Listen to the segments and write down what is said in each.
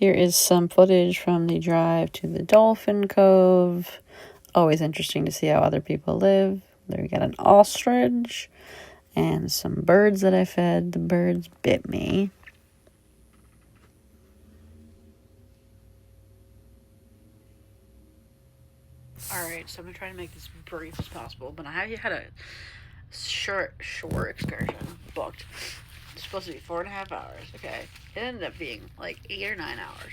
Here is some footage from the drive to the Dolphin Cove. Always interesting to see how other people live. There we got an ostrich and some birds that I fed. The birds bit me. Alright, so I'm going to try to make this brief as possible, but I had a short excursion booked. It's supposed to be 4.5 hours, okay? It ended up being like 8 or 9 hours.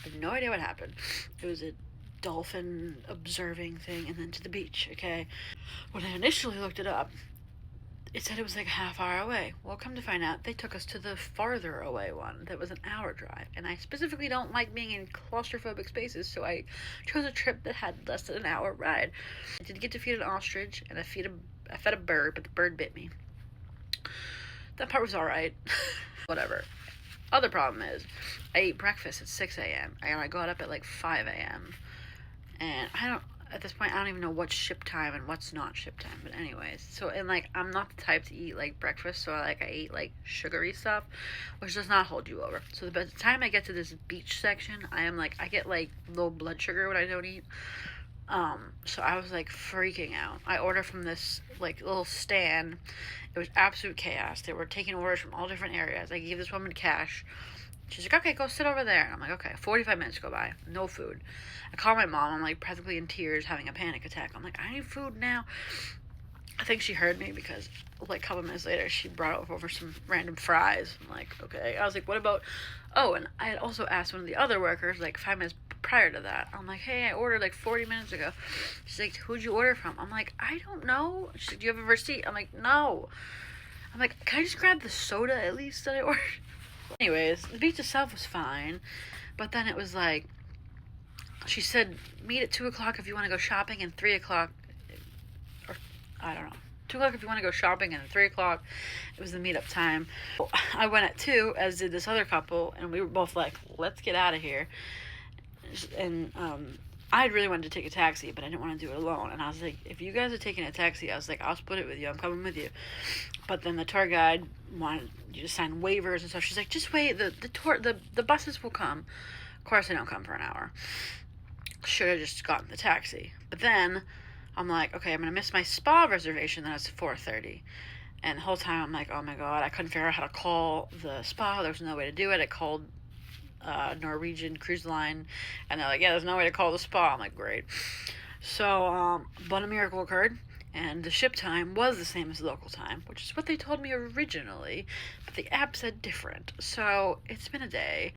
I have no idea what happened. It was a dolphin observing thing and then to the beach, okay? When I initially looked it up, it said it was like a half hour away. Well, come to find out, they took us to the farther away one that was an hour drive. And I specifically don't like being in claustrophobic spaces, so I chose a trip that had less than an hour ride. I did get to feed an ostrich, and I fed a bird, but the bird bit me. That part was alright. Whatever. Other problem is, I ate breakfast at 6 a.m. and I got up at like 5 a.m. And at this point, I don't even know what's ship time and what's not ship time. But anyways, so, and like, I'm not the type to eat like breakfast, so I eat like sugary stuff, which does not hold you over. So by the time I get to this beach section, I get like low blood sugar when I don't eat. So I was like freaking out. I ordered from this like little stand. It was absolute chaos. They were taking orders from all different areas. I gave this woman cash. She's like, okay, go sit over there. And I'm like, okay. 45 minutes go by. No food. I call my mom. I'm like practically in tears, having a panic attack. I'm like, I need food now. I think she heard me because like a couple minutes later, she brought over some random fries. I'm like, okay. I was like, what about... Oh, and I had also asked one of the other workers like 5 minutes prior to that. I'm like, hey, I ordered like 40 minutes ago. She's like, who'd you order from? I'm like, I don't know. She's like, do you have a receipt? I'm like, no. I'm like, can I just grab the soda at least that I ordered? Anyways, the beach itself was fine, but then it was like, she said, meet at 2 o'clock if you want to go shopping, and 3 o'clock, or I don't know, 2 o'clock if you want to go shopping, and 3 o'clock, it was the meetup time. I went at 2, as did this other couple, and we were both like, let's get out of here. And I really wanted to take a taxi, but I didn't want to do it alone. And I was like, if you guys are taking a taxi, I was like, I'll split it with you. I'm coming with you. But then the tour guide wanted you to sign waivers and stuff. She's like, just wait. The buses will come. Of course, they don't come for an hour. Should have just gotten the taxi. But then I'm like, okay, I'm gonna miss my spa reservation. Then it's 4:30. And the whole time I'm like, oh my god, I couldn't figure out how to call the spa. There was no way to do it. I called Norwegian Cruise Line, and they're like, yeah, there's no way to call the spa. I'm like, great. So, but a miracle occurred, and the ship time was the same as the local time, which is what they told me originally, but the app said different. So, it's been a day.